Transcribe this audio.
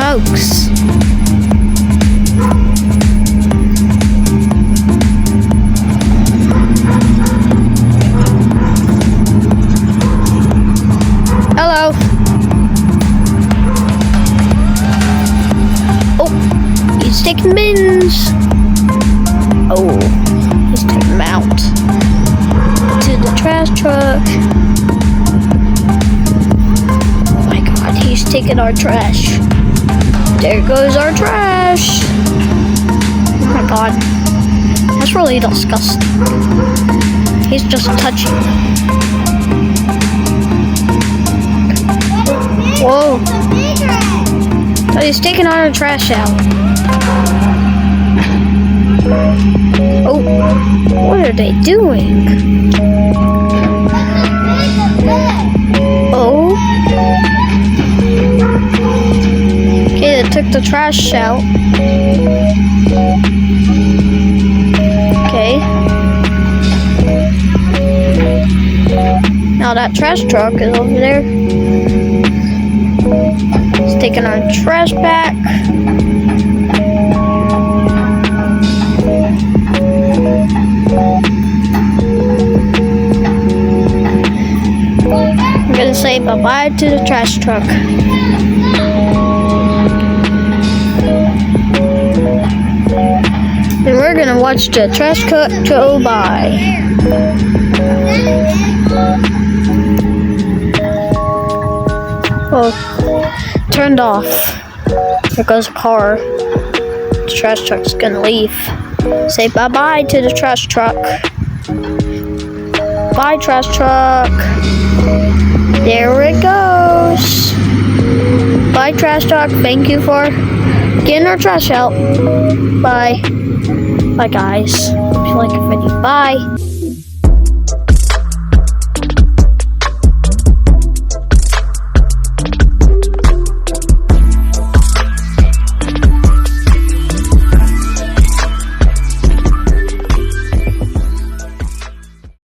smokes. Hello. Oh, he's taking bins. Oh, he's taking them out to the trash truck. Oh my God, he's taking our trash. There goes our trash. Oh my God, that's really disgusting. He's just touching. Whoa. Oh, he's taking our trash out. Oh, what are they doing? Oh. Okay, they took the trash out. Okay. Now that trash truck is over there. It's taking our trash back. I'm gonna say bye-bye to the trash truck. And we're gonna watch the trash truck go by. Oh, turned off. There goes a car. The trash truck's gonna leave. Say bye-bye to the trash truck. Bye, trash truck. There it goes. Bye, trash truck. Thank you for getting our trash out. Bye. Bye, guys. Hope you like the video. Bye.